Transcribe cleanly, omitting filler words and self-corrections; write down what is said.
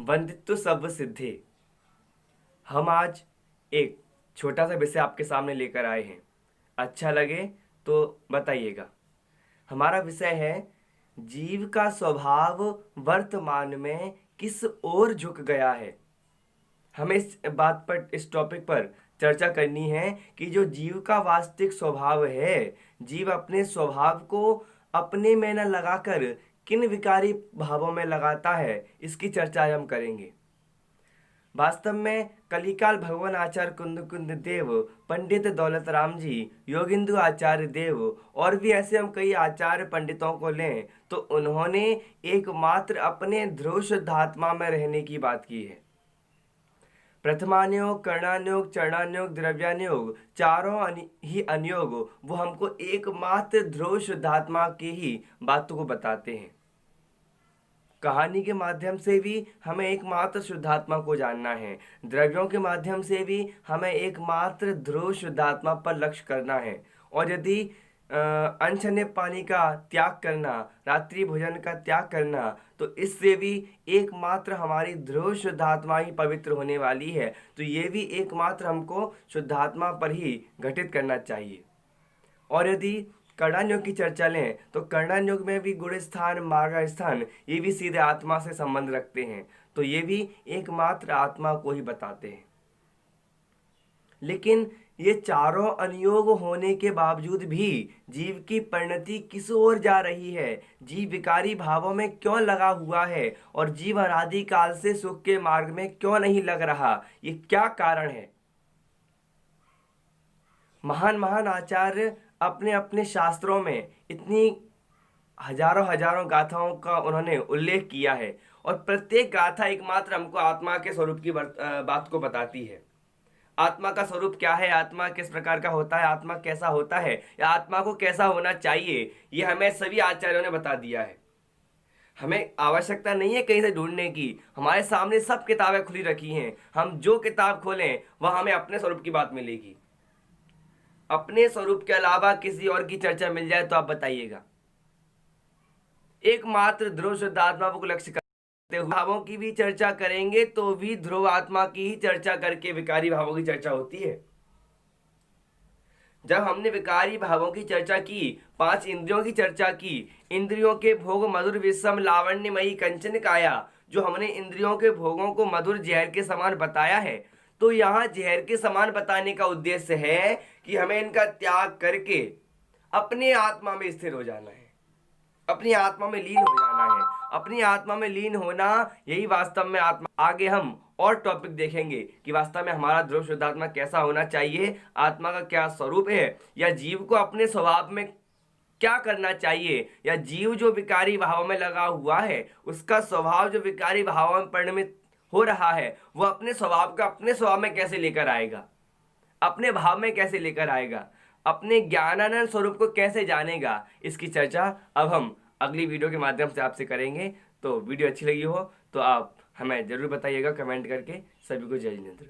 वंदित्व सब सिद्धे। हम आज एक छोटा सा विषय आपके सामने लेकर आए हैं। अच्छा लगे तो बताइएगा। हमारा विषय है जीव का स्वभाव वर्तमान में किस ओर झुक गया है। हमें इस टॉपिक पर चर्चा करनी है कि जो जीव का वास्तविक स्वभाव है, जीव अपने स्वभाव को अपने में न लगाकर किन विकारी भावों में लगाता है, इसकी चर्चा हम करेंगे। वास्तव में कलिकाल भगवान आचार्य कुंद देव, पंडित दौलत राम जी, योगिंदु आचार्य देव और भी ऐसे हम कई आचार्य पंडितों को लें तो उन्होंने एकमात्र अपने ध्रुव शुद्धात्मा में रहने की बात की है। प्रथमानुयोग, कर्णानुयोग, चरणानुयोग, द्रव्यानुयोग, चारों ही अनुयोग वो हमको एकमात्र ध्रुव शुद्धात्मा की ही बातों को बताते हैं। कहानी के माध्यम से भी हमें एकमात्र शुद्धात्मा को जानना है, द्रव्यों के माध्यम से भी हमें एकमात्र ध्रुव शुद्धात्मा पर लक्ष्य करना है। और यदि अनछने पानी का त्याग करना, रात्रि भोजन का त्याग करना, तो इससे भी एकमात्र हमारी ध्रुव शुद्धात्मा ही पवित्र होने वाली है। तो ये भी एकमात्र हमको शुद्धात्मा पर ही घटित करना चाहिए। और यदि कर्णानुयोग की चर्चा लें तो कर्णानुयोग में भी गुण स्थान, मार्ग स्थान ये भी सीधे आत्मा से संबंध रखते हैं। तो ये भी एकमात्र आत्मा को ही बताते हैं। लेकिन ये चारों अनुयोग होने के बावजूद भी जीव की परिणति किस ओर जा रही है, जीव विकारी भावों में क्यों लगा हुआ है और जीव अनादि काल से सुख के मार्ग में क्यों नहीं लग रहा, ये क्या कारण है। महान महान आचार्य अपने अपने शास्त्रों में इतनी हजारों गाथाओं का उन्होंने उल्लेख किया है और प्रत्येक गाथा एकमात्र हमको आत्मा के स्वरूप की बात को बताती है। आत्मा का स्वरूप क्या है, आत्मा किस प्रकार का होता है, आत्मा कैसा होता है या आत्मा को कैसा होना चाहिए, ये हमें सभी आचार्यों ने बता दिया है। हमें आवश्यकता नहीं है कहीं से ढूंढने की, हमारे सामने सब किताबें खुली रखी हैं। हम जो किताब खोलें वह हमें अपने स्वरूप की बात मिलेगी। अपने स्वरूप के अलावा किसी और की चर्चा मिल जाए तो आप बताइएगा। एकमात्र ध्रुव शुद्ध आत्मा को लक्ष्य करते हुए भावों की भी चर्चा करेंगे तो भी ध्रुव आत्मा की ही चर्चा करके विकारी भावों की चर्चा होती है। जब हमने विकारी भावों की चर्चा की, 5 इंद्रियों की चर्चा की, इंद्रियों के भोग मधुर विषम लावण्यमयी कंचन काया, जो हमने इंद्रियों के भोगों को मधुर जहर के समान बताया है, तो यहाँ जहर के समान बताने का उद्देश्य है कि हमें इनका त्याग करके अपने आत्मा में स्थिर हो जाना है, अपनी आत्मा में लीन हो जाना है। अपनी आत्मा में लीन होना यही वास्तव में आत्मा। आगे हम और टॉपिक देखेंगे कि वास्तव में हमारा ध्रुव शुद्धात्मा कैसा होना चाहिए, आत्मा का क्या स्वरूप है, या जीव को अपने स्वभाव में क्या करना चाहिए, या जीव जो विकारी भावों में लगा हुआ है उसका स्वभाव जो विकारी भावों में परिणमित हो रहा है वो अपने स्वभाव का अपने स्वभाव में कैसे लेकर आएगा, अपने भाव में कैसे लेकर आएगा, अपने ज्ञानानंद स्वरूप को कैसे जानेगा। इसकी चर्चा अब हम अगली वीडियो के माध्यम से आपसे करेंगे। तो वीडियो अच्छी लगी हो तो आप हमें जरूर बताइएगा कमेंट करके। सभी को जय जिनेंद्र।